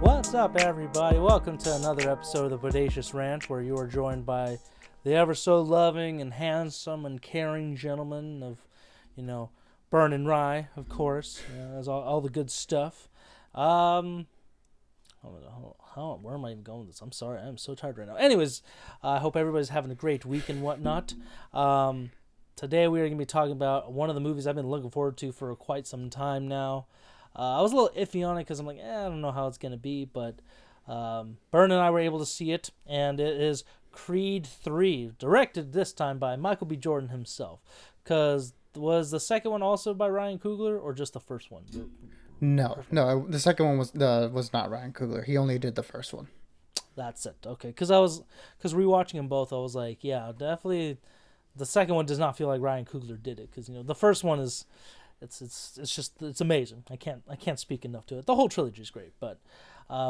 What's up, everybody? Welcome to another episode of the Bodacious Rant, where you are joined by the ever so loving and handsome and caring gentleman of, Burn and Rye, of course, as all the good stuff. Where am I even going with this? I'm sorry, I'm so tired right now. Anyways, I hope everybody's having a great week and whatnot. Today we are going to be talking about one of the movies I've been looking forward to for quite some time now. I was a little iffy on it because I'm like, I don't know how it's going to be, but Bern and I were able to see it, and it is Creed 3, directed this time by Michael B. Jordan himself. Because was the second one also by Ryan Coogler, or just the first one? No. The second one was not Ryan Coogler. He only did the first one. That's it. Okay, because rewatching them both, I was like, yeah, definitely. The second one does not feel like Ryan Coogler did it, because the first one is. It's amazing. I can't speak enough to it. The whole trilogy is great. But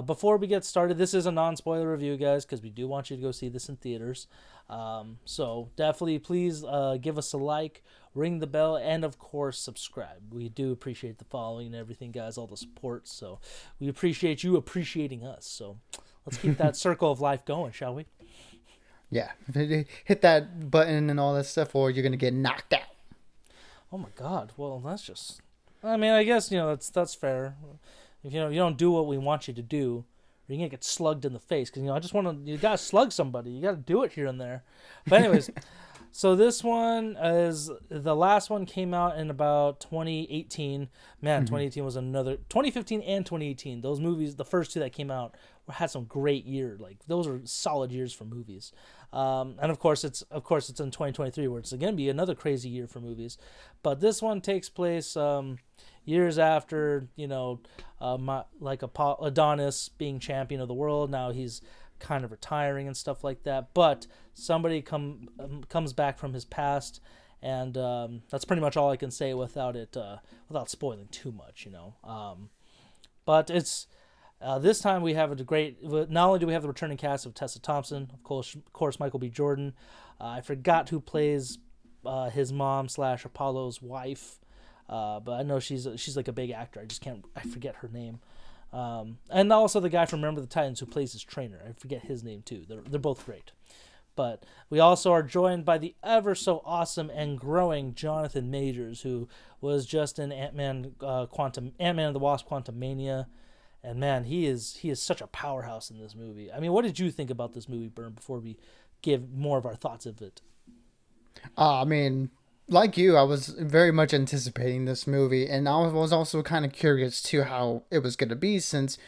before we get started, this is a non-spoiler review, guys, because we do want you to go see this in theaters. So definitely, please give us a like, ring the bell, and of course subscribe. We do appreciate the following and everything, guys, all the support. So we appreciate you appreciating us. So let's keep that circle of life going, shall we? Yeah, hit that button and all that stuff, or you're gonna get knocked out. Oh my God! Well, that's just. I mean, I guess that's fair. If you don't do what we want you to do, you're gonna get slugged in the face. Because I just want to. You gotta slug somebody. You gotta do it here and there. But anyways, so this one is the last one came out in about 2018. Man, 2018 was another 2015 and 2018. Those movies, the first two that came out, had some great years. Like those are solid years for movies. And of course it's in 2023 where it's going to be another crazy year for movies. But this one takes place years after Adonis being champion of the world. Now he's kind of retiring and stuff like that. But somebody comes back from his past, and that's pretty much all I can say without spoiling too much. But it's. This time we have not only do we have the returning cast of Tessa Thompson, of course Michael B. Jordan. I forgot who plays his mom / Apollo's wife, but I know she's like a big actor. I forget her name. And also the guy from Remember the Titans who plays his trainer. I forget his name too. They're both great. But we also are joined by the ever so awesome and growing Jonathan Majors, who was just in Ant-Man and the Wasp: Quantumania. And man, he is such a powerhouse in this movie. I mean, what did you think about this movie, Bern, before we give more of our thoughts of it? I mean, like you, I was very much anticipating this movie, and I was also kind of curious to how it was going to be since,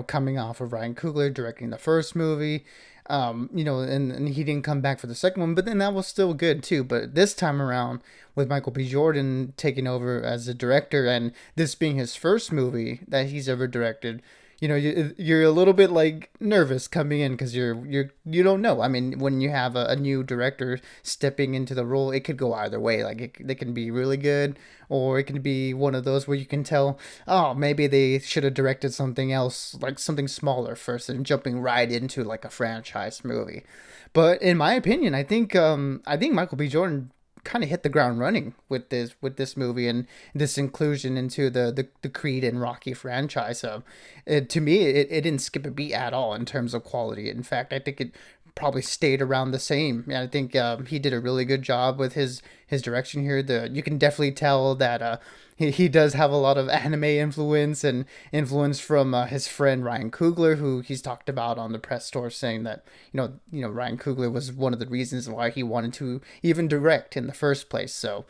coming off of Ryan Coogler directing the first movie, and he didn't come back for the second one, but then that was still good too. But this time around, with Michael B. Jordan taking over as a director, and this being his first movie that he's ever directed, you're a little bit like nervous coming in because you don't know. I mean, when you have a new director stepping into the role, it could go either way. Like they can be really good, or it can be one of those where you can tell, oh, maybe they should have directed something else, like something smaller first, and jumping right into like a franchise movie. But in my opinion, I think Michael B. Jordan kind of hit the ground running with this movie and this inclusion into the Creed and Rocky franchise. To me, it didn't skip a beat at all in terms of quality. In fact, I think it probably stayed around the same. And I think he did a really good job with his direction here. You can definitely tell that he does have a lot of anime influence and influence from his friend Ryan Coogler, who he's talked about on the press tour, saying that Ryan Coogler was one of the reasons why he wanted to even direct in the first place. So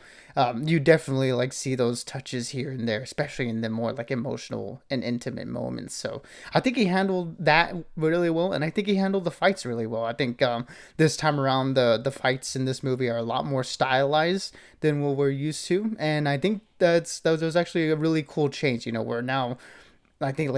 you definitely see those touches here and there, especially in the more emotional and intimate moments. So I think he handled that really well, and I think he handled the fights really well. I think this time around the fights in this movie are a lot more stylized than what we're used to, and I think that was actually a really cool change. Where now I think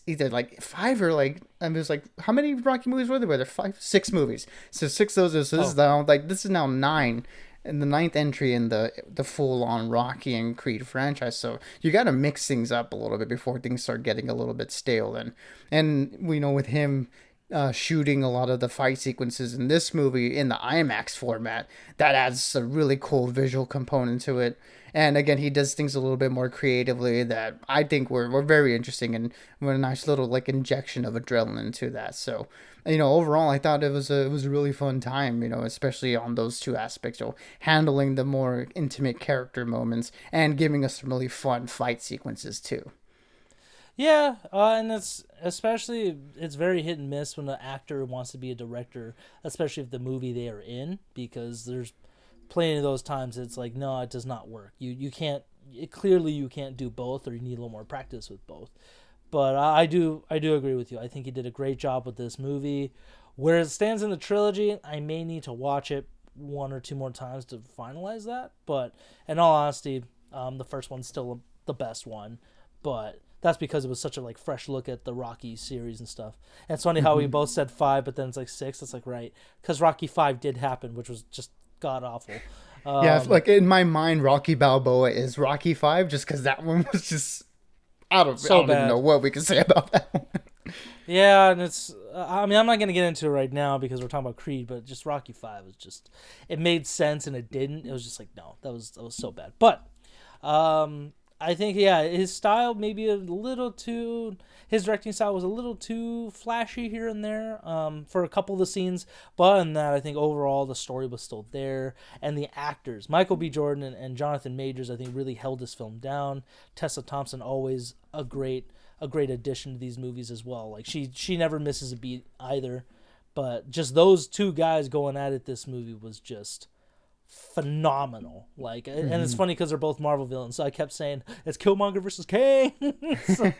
either 5 or it was how many Rocky movies were there? Were there 5, 6 movies? So 6 of those. So this is now 9. And the 9th entry in the full-on Rocky and Creed franchise. So you got to mix things up a little bit before things start getting a little bit stale. And we know with him shooting a lot of the fight sequences in this movie in the IMAX format, that adds a really cool visual component to it. And again, he does things a little bit more creatively that I think were very interesting, and were a nice little like injection of adrenaline to that. So, overall, I thought it was a really fun time, especially on those two aspects, handling the more intimate character moments and giving us some really fun fight sequences too. Yeah, and it's very hit and miss when the actor wants to be a director, especially if the movie they are in, because there's plenty of those times it's like, no, it does not work. You can't, clearly you can't do both, or you need a little more practice with both. But I do agree with you. I think he did a great job with this movie. Where it stands in the trilogy, I may need to watch it one or two more times to finalize that. But in all honesty, the first one's still the best one. But that's because it was such a like fresh look at the Rocky series and stuff. And it's funny how we both said 5, but then it's like 6. It's like, right, because Rocky 5 did happen, which was just god awful. Yeah, like in my mind, Rocky Balboa is Rocky 5, just because that one was just I So don't even know bad. what we can say about that one. Yeah, and it's. I mean, I'm not gonna get into it right now because we're talking about Creed, but just Rocky 5 was just. It made sense and it didn't. It was just like, no, that was so bad. But, I think, yeah, his style maybe a little too. His directing style was a little too flashy here and there, for a couple of the scenes. But in that, I think overall the story was still there, and the actors, Michael B. Jordan and Jonathan Majors, I think really held this film down. Tessa Thompson, always a great addition to these movies as well. Like she never misses a beat either. But just those two guys going at it, this movie was just phenomenal. Like, and it's funny because they're both Marvel villains, so I kept saying it's Killmonger versus Kang. So,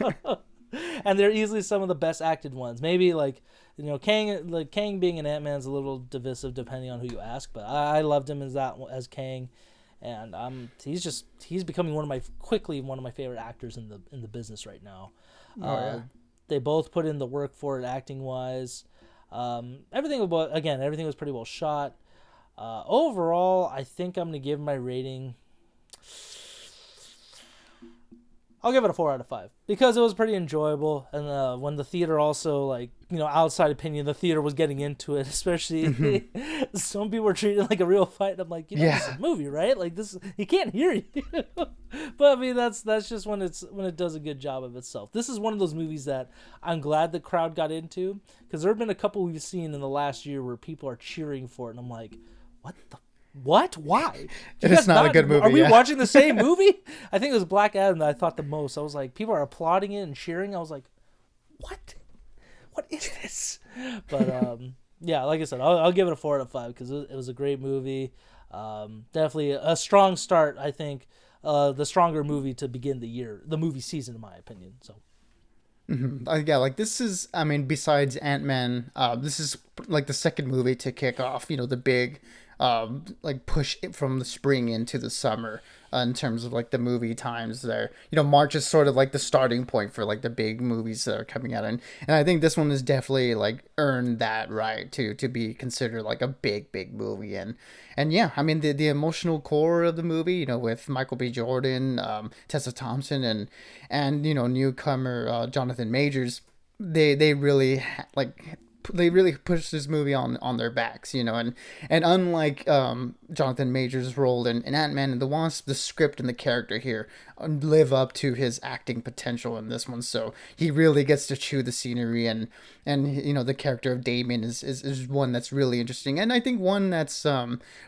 and they're easily some of the best acted ones. Maybe Kang being an Ant-Man's a little divisive depending on who you ask, but I loved him as Kang. And he's becoming quickly one of my favorite actors in the business right now. Oh yeah. They both put in the work for it acting wise. Everything was pretty well shot. Overall, I think I'm gonna give my rating. I'll give it a 4 out of 5 because it was pretty enjoyable, and when the theater also, like, outside opinion, the theater was getting into it, especially some people were treating it like a real fight. I'm like, this is a movie, right? Like, this, he can't hear you. But I mean, that's just when it does a good job of itself. This is one of those movies that I'm glad the crowd got into, because there have been a couple we've seen in the last year where people are cheering for it, and I'm like, what? Why? It's not a good movie. Are we yeah. watching the same movie? I think it was Black Adam that I thought the most. I was like, people are applauding it and cheering. I was like, what? What is this? But yeah, like I said, I'll give it a 4 out of 5 because it was a great movie. Definitely a strong start. I think the stronger movie to begin the movie season, in my opinion. So. Yeah, like this is, I mean, besides Ant-Man, this is like the second movie to kick off, the big, like push it from the spring into the summer, in terms of like the movie times there. March is sort of like the starting point for like the big movies that are coming out. And I think this one has definitely like earned that right to be considered like a big movie. And yeah, I mean, the emotional core of the movie, with Michael B. Jordan, Tessa Thompson, and newcomer Jonathan Majors, they really they really pushed this movie on their backs, and unlike Jonathan Majors' role in Ant-Man and the Wasp, the script and the character here live up to his acting potential in this one. So he really gets to chew the scenery, and the character of Damien is one that's really interesting, and I think one that's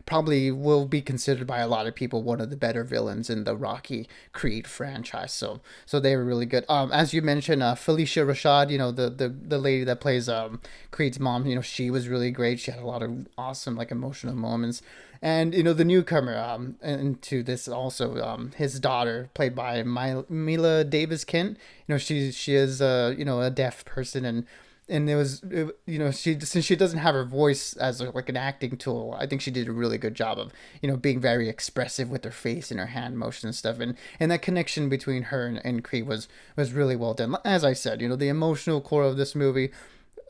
probably will be considered by a lot of people one of the better villains in the Rocky Creed franchise. So they were really good. As you mentioned, Felicia Rashad, the lady that plays Creed's mom, she was really great. She had a lot of awesome like emotional moments. And the newcomer into this also, his daughter, played by Mila Davis Kent. She is a deaf person, and she, since she doesn't have her voice as like an acting tool, I think she did a really good job of being very expressive with her face and her hand motion and stuff, and that connection between her and Creed was really well done. As I said, the emotional core of this movie,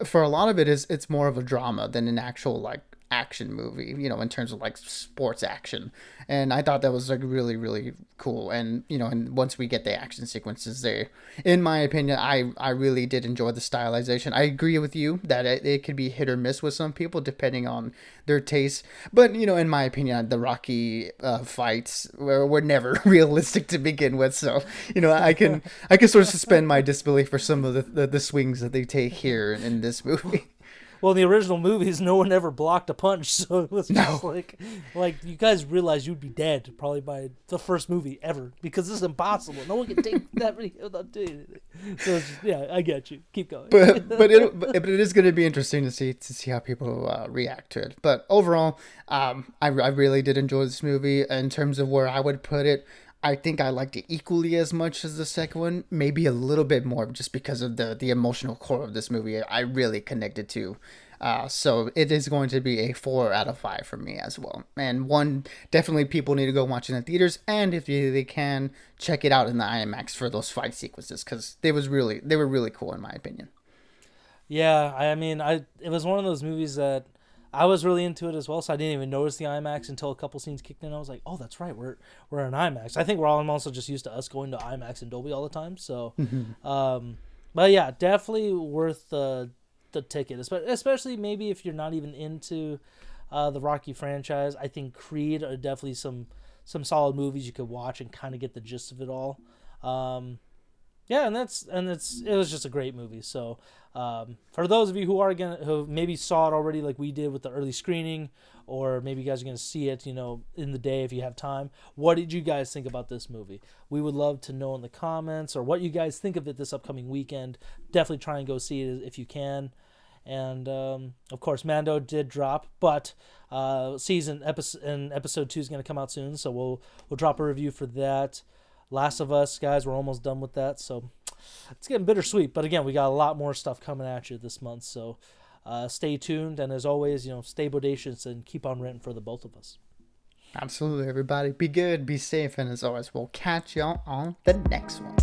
for a lot of it's more of a drama than an actual like action movie, in terms of like sports action. And I thought that was like really, really cool. And, and once we get the action sequences there, in my opinion, I really did enjoy the stylization. I agree with you that it could be hit or miss with some people depending on their taste. But, in my opinion, the Rocky fights were never realistic to begin with. So, I can sort of suspend my disbelief for some of the swings that they take here in this movie. Well, in the original movies, no one ever blocked a punch, so it was just No. like you guys realize you'd be dead probably by the first movie ever because this is impossible. No one can take that many without doing anything. So it's just, yeah, I get you. Keep going. But it is going to be interesting to see how people react to it. But overall, I really did enjoy this movie. In terms of where I would put it, I think I liked it equally as much as the second one, maybe a little bit more, just because of the emotional core of this movie. I really connected to. So it is going to be a 4 out of 5 for me as well. And one, definitely people need to go watch in the theaters, and if they can, check it out in the IMAX for those fight sequences, because they were really cool in my opinion. Yeah, I mean, it was one of those movies that I was really into it as well, so I didn't even notice the IMAX until a couple scenes kicked in. I was like, oh, that's right, we're in IMAX. I think I'm also just used to us going to IMAX and Dolby all the time. So, but yeah, definitely worth the ticket, especially maybe if you're not even into the Rocky franchise. I think Creed are definitely some solid movies you could watch and kind of get the gist of it all. Yeah, and it was just a great movie. So for those of you who maybe saw it already, like we did with the early screening, or maybe you guys are gonna see it, in the day if you have time. What did you guys think about this movie? We would love to know in the comments, or what you guys think of it this upcoming weekend. Definitely try and go see it if you can. And of course, Mando did drop, but episode 2 is gonna come out soon, so we'll drop a review for that. Last of Us, guys, we're almost done with that, so it's getting bittersweet. But again, we got a lot more stuff coming at you this month, so stay tuned. And as always, stay bodacious and keep on renting for the both of us. Absolutely, everybody. Be good, be safe, and as always, we'll catch y'all on the next one.